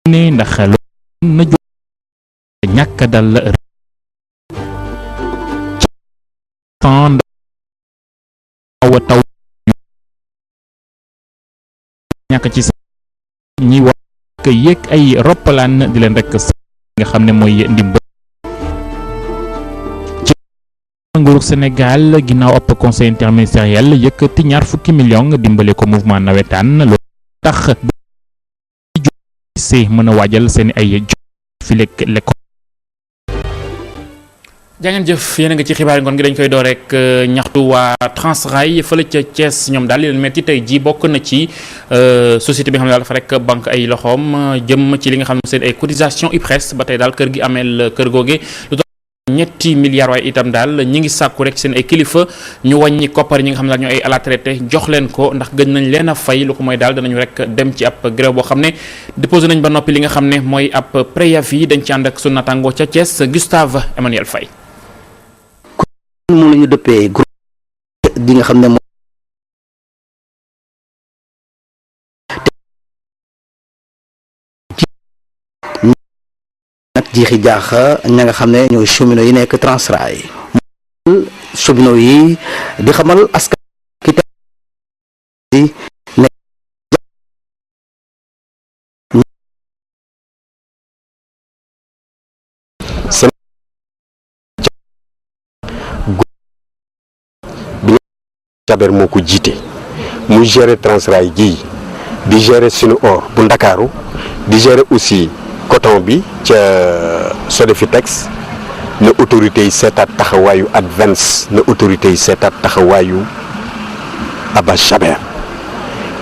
ne ndax loolu na jóg ñàkk dal taw ñàkk ci ñi wax yéeg ay roppalaan di leen rek nga xam ne mooy ndimbal ci nguurug Sénégal ginnaaw ab conseil interministériel yëkkati 20 millions dimbale ko mouvement nawetaan loolu tax see mën a waajal seen ay fi lekk jàngeen jëf yéen a nga ci xibaar ngoon gi dañ koy door rek ñaxtu waa Transrail fële ca Thiès ñoom daal li leen metti tey ji bokk na ci société bi nga xam ne daal dafa rek banque ay loxoom jëm ci li nga xam ne seen ay cotisation IPRES ba tey daal kër gi ameel kër googe lu ñetti milliards waaye itam daal ñi ngi sàkku rek seen ay kilifa ñu wàññi koppar ñi nga xam ne daal ñoo ay à la traité jox leen ko ndax gën nañ leen a fay lu ko mooy daal danañu rek dem ci ab grève boo xam ne déposé nañ ba noppi li nga xam ne mooy ab préavis dañ ci ànd ak sunu natango ca Thiès Gustave Emmanuel Faye. moom la ñu dëppee groupe di nga xam ne moom nag jiixi jaaxa ña nga xam ne ñooy cheminots yi nekk Transrail cheminots yi di xamal askan ki Jaber moo ko jiite muy gérer Transrail gi di gérer sunu or bu Ndakaaru di gérer aussi coton bi ca Sodefitex na autorités yi seetaat taxawaayu Advance na autorités yi seetaat taxawaayu Abbas Jaber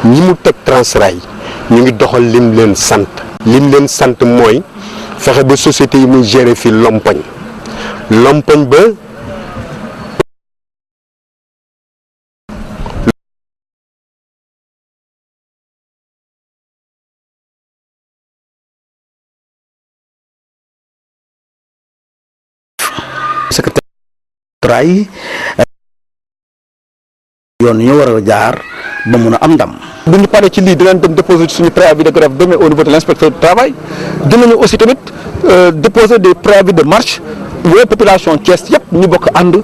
ñi mu teg Transrail ñu ngi doxal lim leen sant mooy fexe ba société yi muy gérer fi lompoñ ba secrétaire yoon ñu war a jaar ba mun a am ndam. bu ñu paree ci lii dinañ dem déposer suñu préavis de grève demain au niveau de l'inspecteur du travail dinañu aussi tamit déposer des préavis de marche woowu population Thiès yëpp ñu bokk ànd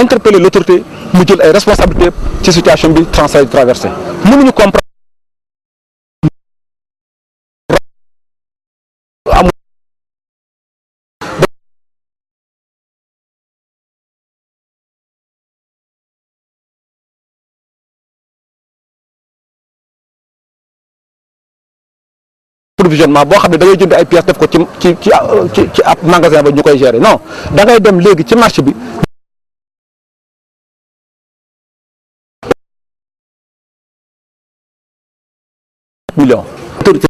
interpeller l'autorité mu jël ay responsabilités ci situation bi Transrail traversé mënuñu comprendre. provisionnement boo xam ne da ngay jënd ay pièces def ko ci ab magasin ba ñu koy gérer non da ngay dem léegi ci marché bi million autorité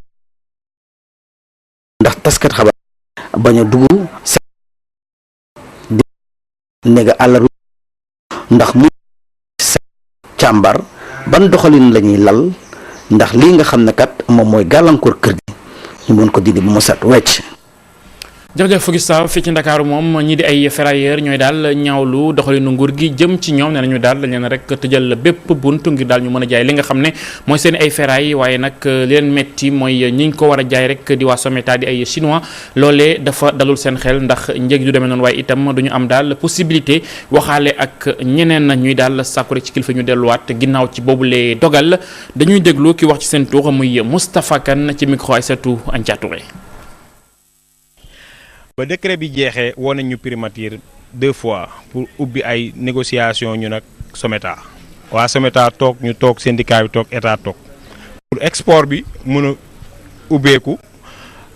ndax taskat xabaar bañ a dugg di nega àllar ndax mu càmbar ban doxalin la ñuy lal ndax lii nga xam ne kat moom mooy gàllankoor kër gi ñu mën ko dindi bu mu set wecc. jërëjëf Gustave fii ci Ndakaaru moom ñii di ay ferrailleurs ñooy daal ñaawlu doxalinu nguur gi jëm ci ñoom nee nañu daal dañ leen rek tëjal bépp bunt ngir daal ñu mën a jaay li nga xam ne mooy seen ay ferraille waaye nag li leen metti mooy ñi ñu ko war a jaay rek di waa Someta di ay chinois loolee dafa dalul seen xel ndax njëg du demee noonu waaye itam duñu am daal possibilité waxaale ak ñeneen ñuy daal sàkku rek ci kilifa ñu delluwaat ginnaaw ci boobule dogal dañuy déglu ki wax ci seen tour muy Moustapha Kane ci micro Aïssatou Anthia Touré. ba décret bi jeexee woon nañu primature 2 fois pour ubbi ay négociation ñu nag Someta waa Someta toog ñu toog syndicat bi toog état toog pour export bi mun a ubbeeku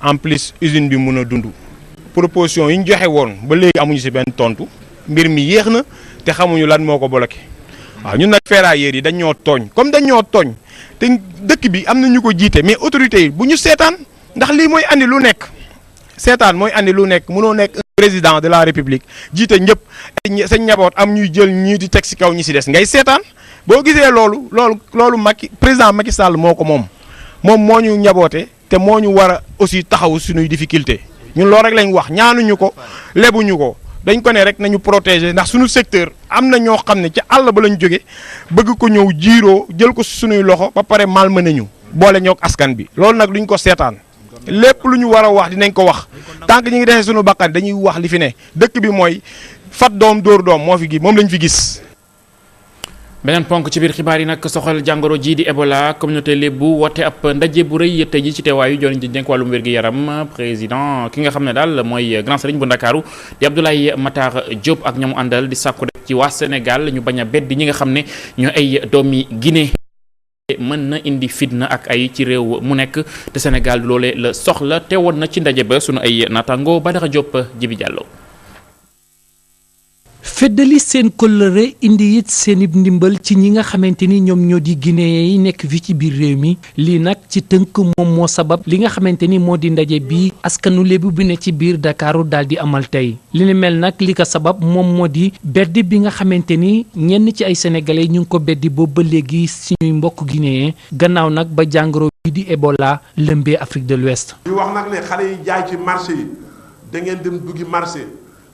en plus usine bi mun a dund proposition yi ñu joxe woon ba léegi amuñu ci benn tontu mbir mi yéex na te xamuñu lan moo ko bloqué waaw ñun nag ferrailleurs yi dañ ñoo tooñ comme dañ ñoo tooñ te dëkk bi am na ñu ko jiite mais autorités yi bu ñu seetaan ndax lii mooy andi lu nekk. seetaan mooy andi lu nekk mënoo nekk président de la république jiite ñëpp sa njaboot am ñuy jël ñii di teg ci kaw ñi ci des ngay seetaan boo gisee loolu Macky président Macky Sall moo ko moom moo ñu njaboote te moo ñu war a aussi taxaw suñuy difficulté ñun loolu rek lañ wax ñaanuñu ko lebuñu ko dañ ko ne rek nañu protéger ndax suñu secteur am na ñoo xam ne ci àll ba lañ jóge bëgg ko ñëw jiiroo jël ko suñuy loxo ba pare malmené ñu boole ñoog askan bi loolu nag duñ ko seetaan. lépp lu ñu war a wax dinañ ko wax tant que ñu ngi defee suñu bakkan dañuy wax li fi ne dëkk bi mooy fat doom dóor doom moo fi gi moom lañ fi gis. beneen ponk ci biir xibaar yi nag soxal jàngoro ji di Ebola communauté lébu woote ab ndaje bu rëy tey ji ci teewaayu joriñ di dénk wàllum wér-gi-yaram président ki nga xam ne daal mooy grand sëriñ bu Ndakaaru di Abdoulaye Matar Diop ak ñamu àndal di sàkku rek ci waa Sénégal ñu bañ a beddi ñi nga xam ne ñoo ay doomi Guinée mën na indi fitna ak ay ci réew mu nekk te Sénégal loolee la soxla teewoon na ci ndaje ba sunu ay naataango Badara Diop Jibi Diallo. feddali seen kóllëre indi it seen ndimbal ci ñi nga xamante ni ñoom ñoo di guinéen yi nekk fii ci biir réew mi lii nag ci tënk moom moo sabab li nga xamante ni moo di ndaje bi askanu lébu bi ne ci biir Dakaaru daal di amal tey li ni mel nag li ko sabab moom moo di beddi bi nga xamante ni ñenn ci ay sénégalais ñu ngi ko beddi boobu ba léegi suñuy mbokk guinéen gannaaw nag ba jàngoro bi di Ebola lëmbee Afrique de l'Ouest. ñu wax nag ne xale yi jaay ci marché yi da ngeen dem duggi marché.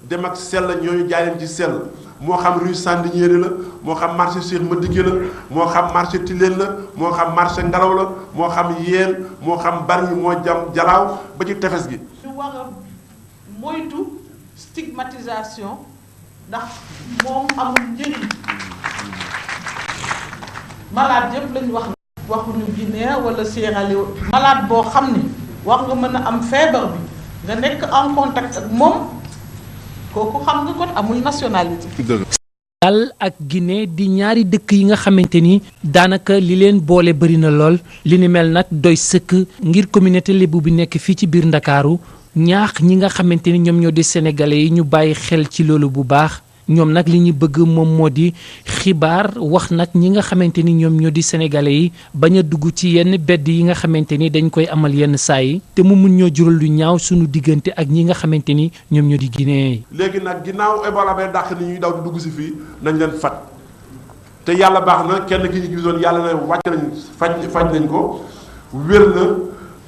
dem ak sell ñooñu jaay leen ci sell moo xam rue Sandiniéry la moo xam marché Cheikh Madické la moo xam marché Tilène la moo xam marché Ngalaw la moo xam Yeen moo xam Bargny moo jam Jalaaw ba ci tefes gi. ñu war a moytu stigmatisation ndax moom amul njëriñ malade yëpp lañ waxuñu Guinée wala Sierra Leone malade boo xam ni war nga mën a am feebar bi nga nekk en contact ak moom. kooku xam nga kon amul nationalité. Sénégal ak Guinée di ñaari dëkk yi nga xamante ni daanaka li leen boole bëri na lool li ni mel nag doy sëkk ngir communauté lébu bi nekk fii ci biir Ndakaaru ñaax ñi nga xamante ni ñoom ñoo di sénégalais yi ñu bàyyi xel ci loolu bu baax ñoom nag li ñu bëgg moom moo di xibaar wax nag ñi nga xamante ni ñoom ñoo di sénégalais yi bañ a dugg ci yenn bedd yi nga xamante ni dañ koy amal yenn saa yi te mu mun ñoo jural lu ñaaw suñu diggante ak ñi nga xamante ni ñoom ñoo di guinéen yi. léegi nag ginnaaw Ebola bay dàq ni ñuy daw di dugg si fii nañ leen fat te yàlla baax na kenn ki ñu gisoon yàlla na wàcc nañ faj nañ ko wér na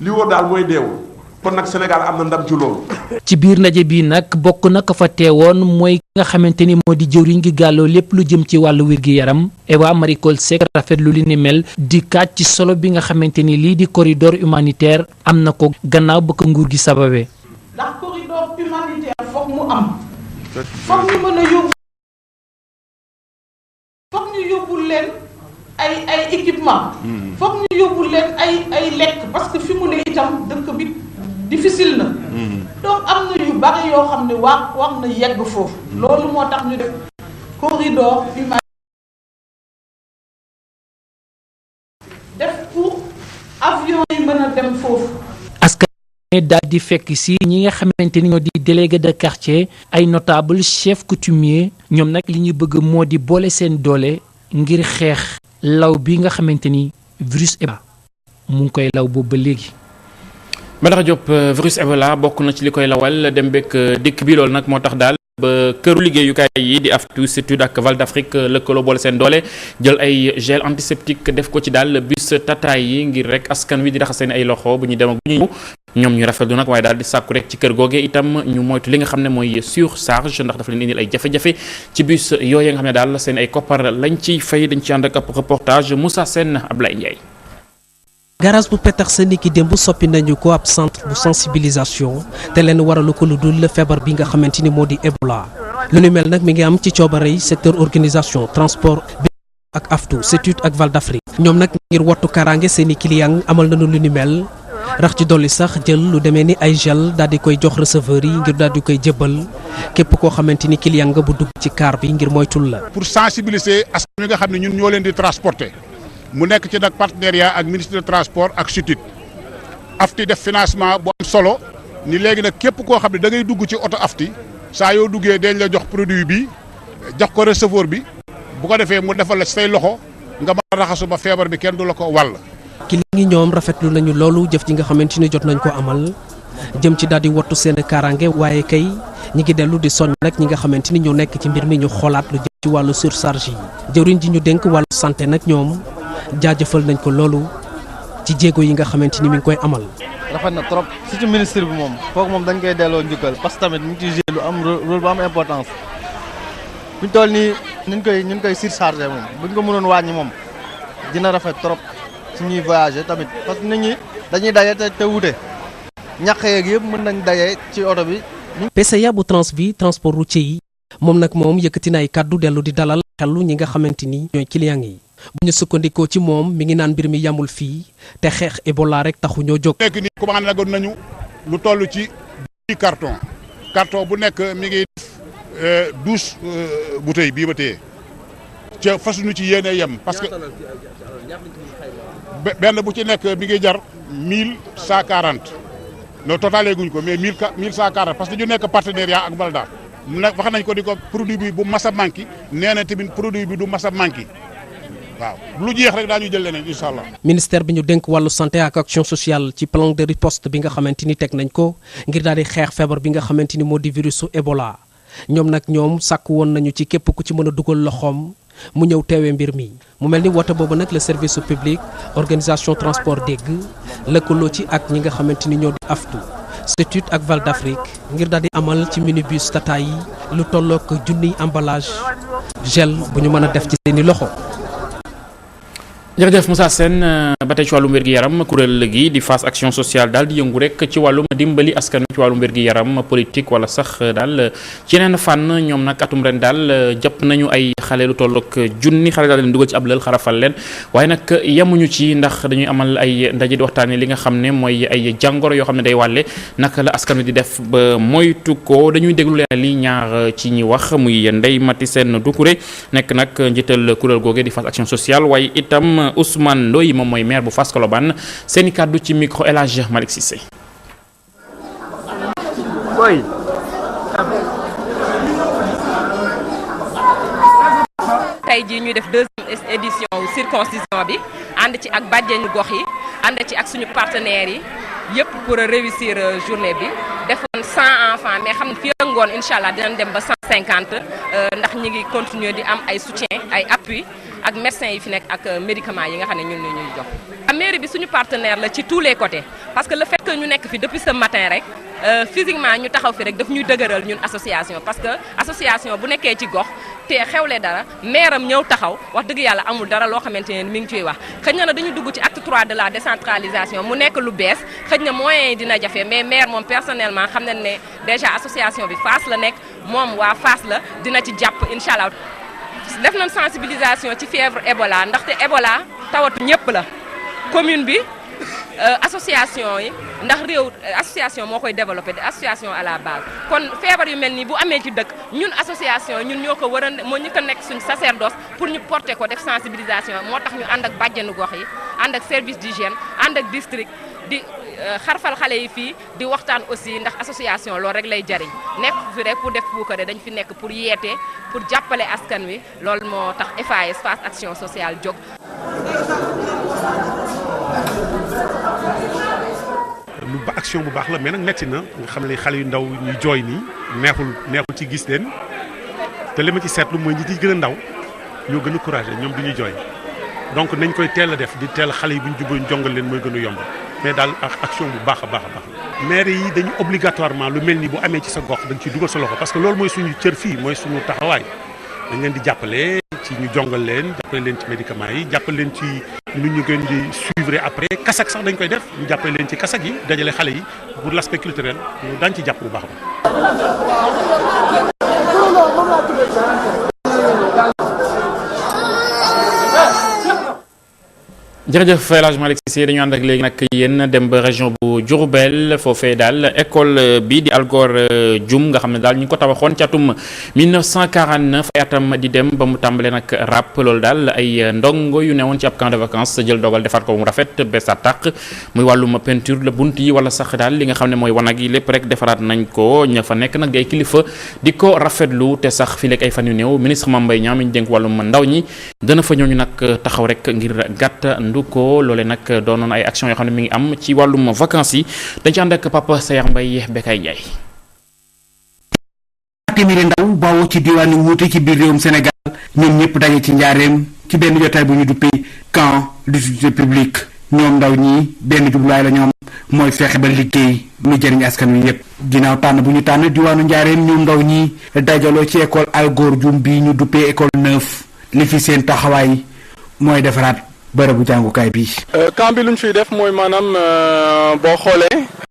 li wóor daal mooy deewul kon nag Sénégal am na ndam ci loolu. ci biir ndaje bi nag bokk na ko fa teewoon mooy ki nga xamante ni moo di jëwriñ gi gàlloo lépp lu jëm ci wàllu wér-gi-yaram Ewa Marie Coll Seck rafetlu li ni mel di kaat ci solo bi nga xamante ni lii di corridor humanitaire am na ko gannaaw ba ko nguur gi sababee. ndax corridor humanitaire foog mu am foog ñu mën a yóbbu foog ñu yóbbul leen ay équipement foog ñu yóbbul leen ay lekk parce que fi mu ne itam dëkk bi difficile na donc am na yu bari yoo xam ne war na yegg foofu loolu moo tax ñu def corridor humanitaire def pour avion yi mën a dem foofu. askan daal di fekk si ñi nga xamante ni ñoo di délégué de quartier ay notable chef coutumier ñoom nag li ñuy bëgg moo di boole seen doole ngir xeex law bi nga xamante ni virus Ebola mu ngi koy law boobu ba léegi. Badara Diop virus Ebola bokk na ci li koy lawal dem bekk dikk bi loolu nag moo tax daal ba këru liggéeyukaay yi di Aftu Sud ak Val d'Afrique lëkkaloo boole seen doole jël ay gel antiseptique def ko ci daal bus tataay yi ngir rek askan wi di raxas seen ay loxo bu ñuy dem ak bu ñuy ñoom ñu rafetlu nag waaye daal di sàkku rek ci kër googee itam ñu moytu li nga xam ne mooy surcharge ndax dafa leen indil ay jafe-jafe ci bus yooyu nga xam ne daal seen ay koppar lañ ciy fay dañ ci ànd ak ab reportage Moussa Sène Ablaye Ndiaye. garage bu Petersen ni ki démb soppi nañu ko ab centre bu sensibilisation te leen waralu ko lu dul feebar bi nga xamante ni moo di Ebola lu ni mel nag mi ngi am ci coobare secteur organisation transport bi ak Aftu Sud ak Val d'Afrique ñoom nag ngir wattu karange seeni client amal nañu lu ni mel rax ci dolli sax jël lu demee ni ay gel daal di koy jox receveur yi ngir daal di koy jébbal képp koo xamante ni client nga bu dugg ci car bi ngir moytul la. pour sensibiliser askan wi nga xam ne ñun ñoo leen di transporter. mu nekk ci nag partenariat ak ministre de transport ak SUTIT Afti def financement bu am solo ni léegi nag képp koo xam ne da ngay dugg ci oto Afti saa yoo duggee dañ la jox produit bi jox ko receveur bi bu ko defee mu defal la say loxo nga mën a raxasu ba feebar bi kenn du la ko wàll. ki li ñoom rafetlu nañu loolu jëf ji nga xamante ni jot nañ ko amal jëm ci daal di wattu seen kaaraange waaye kay ñi ngi dellu di soññ nag ñi nga xamante ni ñoo nekk ci mbir mi ñu xoolaat lu jëm ci wàllu surcharge yi jëwriñ ji ñu dénk wàllu santé nag ñoom jaajëfal nañ ko loolu ci jéego yi nga xamante ni mi ngi koy amal. rafet na trop surtout ministre bi moom foog moom dañ koy delloo njukkal parce que tamit mu ngi ciy joué lu am rôle bu am importance buñ toll nii ñu ngi koy surchargé moom buñ ko mënoon wàññi moom dina rafet trop suñuy voyager tamit parce que nit ñi dañuy daje te wute ñàkk yeeg yëpp mën nañ daje ci oto bi. PCA bu Transvi transport routier yi moom nag moom yëkkati na ay kàddu dellu di dalal xelu ñi nga xamante ni ñooy client yi bu ñu sukkandikoo ci moom mi ngi naan mbir mi yamul fii te xeex Ebola rek taxu ñoo jóg. nekk nii commandé nagoon nañu lu toll ci 10 carton bu nekk mi ngi 12 bouteilles bii ba téye ca fasuñu ci yéene yem parce que benn bu ci nekk mi ngi jar 1140 no totalé guñ ko mais 1140 parce que ñu nekk partenariat ak Balda nag wax nañ ko di ko produit bi bu mas a manqué nee na tamit produit bi du mas a manqué waaw lu jeex rek daañu jël leneen incha allah. ministère bi ñu dénk wàllu santé ak action sociale ci plan de riposte bi nga xamante ni teg nañ ko ngir daal di xeex feebar bi nga xamante ni moo di virusu Ebola ñoom sàkk woon nañu ci képp ku ci mën a dugal loxoom mu ñëw teewee mbir mi. mu mel ni woote boobu nag le service public organisation transport dégg lëkkaloo ci ak ñi nga xamante ni ñoo di aftu CETUD ak Val d'Afrique ngir daal di amal ci minibus Tata yi lu tollook junniy emballage gel bu ñu mën a def ci seeni loxo. jërëjëf Moussa Sène ba tey ci wàllum wér-gi-yaram kuréel gi di Fass action sociale daal di yëngu rek ci wàllum dimbali askan ci wàllum wér-gi-yaram politique wala sax daal ci yeneen fànn ñoom nag atum ren daal jàpp nañu ay xale lu tollook junni xale daal leen dugal ci ab lël xarafal leen waaye nag yemuñu ci ndax dañuy amal ay ndaje di waxtaanee li nga xam ne mooy ay jàngoro yoo xam ne day wàlle naka la askan wi di def ba moytu ko dañuy déglu leen li ñaar ci ñi wax muy Ndeye Mati Sène Doucouré nekk nag njiital kuréel googe di Fass action sociale waaye itam Ousmane Ndoye moom mooy maire bu Fass Colobane seeni kàddu ci micro El Hadj Malick Cissé. tey jii ñu def deuxième édition circoncision bi ànd ci ak bàjjenu gox yi ànd ci ak suñu partenaires yi yëpp pour réussir journée bi defoon 100 enfants mais xam ne fii ak ngoon incha allah dinañ dem ba 150 ndax ñi ngi continuer di am ay soutien ay appui ak médecins yi fi nekk ak médicaments yi nga xam ne ñun ñuy jox. mairie bi suñu partenaire la ci tous les côtés parce que le fait que ñu nekk fi depuis ce matin rek physiquement ñu taxaw fi rek daf ñuy dëgëral ñun association parce que association bu nekkee ci gox te xewle dara maire am ñëw taxaw wax dëgg yàlla amul dara loo xamante ne mi ngi ciy wax xëy na dañu dugg ci acte 3 de la décentralisation mu nekk lu bees xëy na moyens yi dina jafe mais maire moom personnellement xam nañ ne déjà association bi Fass la nekk moom waa Fass la dina ci jàpp incha allah. def nañ sensibilisation ci fièvre Ebola ndaxte Ebola tawatu ñëpp la commune bi association yi ndax réew association moo koy développé de association à la base kon feebar yu mel nii bu amee ci dëkk ñun association ñun ñoo ko war a moo ñu ko nekk suñu sacerdoce pour ñu porter ko def sensibilisation moo tax ñu ànd ak bàjjenu gox yi ànd ak service d'hygiène ànd ak district di xarfal xale yi fii di waxtaan aussi ndax association loolu rek lay jariñ nekk fi rek pour def puukare dañ fi nekk pour yeete pour jàppale askan wi loolu moo tax FAS Fass action sociale jóg. lu ba action bu baax la mais nag metti na nga xam ne xale yu ndaw ñuy jooy nii neexul ci gis leen te li ma ci seetlu mooy ñi ci gën a ndaw ñoo gën a courageux ñoom du ñuy jooy donc nañ koy teel a def di teel xale yi bu ñu jubóo jongal leen mooy gën a yomb mais daal action bu baax a baax la. maire yi dañu obligatoirement lu mel ni bu amee ci sa gox dañ ciy dugal sa loxo parce que loolu mooy suñu cër fii mooy suñu taxawaay dañ leen di jàppale ci ñu jongal leen jàppale leen ci médicaments yi jàppale leen ci nu ñu gën di suivre après kasak sax dañ koy def ñu jàppale leen ci kasak yi dajale xale yi pour l'aspect culturel ñu daañu ci jàpp bu baax jërëjëf El Hadj Malick Cissé dañu ànd ak léegi nag yéen dem ba région bu Diourbel foofee daal école bi di Algor Dioum nga xam ne daal ñu ngi ko tabaxoon ci atum 1949 ay atam di dem ba mu tàmbalee nag rap loolu daal ay ndongo yu newoon ci ab camp de vacances jël dogal defaat ko mu rafet bés a tàq muy wàllum peinture la bunt yi wala sax daal li nga xam ne mooy wanag yi lépp rek defaraat nañ ko ña fa nekk nag ay kilifa di ko rafetlu te sax fii léegi ay fan yu néew ministre Mame Mbaye Niang mi ñu dénk wàllum ndaw ñi dana fa ñooñu nag taxaw rek ngir gàtt ko loole nag doonoon ay action yoo xam ne mi ngi am ci wàllum vacances yi dañ ci ànd ak Papa Sayar Mbaye Bekay Ndiaye. téeméeri ndaw bawoo ci diwaanu wuute ci biir réewum Sénégal ñoom ñëpp daje ci njaareem ci benn jotaay bu ñu duppee camp d'utilité publique ñoom ndaw ñi benn jubluwaay la ñoom mooy fexe ba liggéey mu jëriñ askan wi yépp ginnaaw tànn bu ñu tànn diwaanu njaareem ñoom ndaw ñi dajaloo ci école Algor Dioum bi ñu duppee école 9 li fi seen taxawaay mooy defaraat bërëbu jàngukaay bi. camp bi lu ñu fiy def mooy maanaam boo xoolee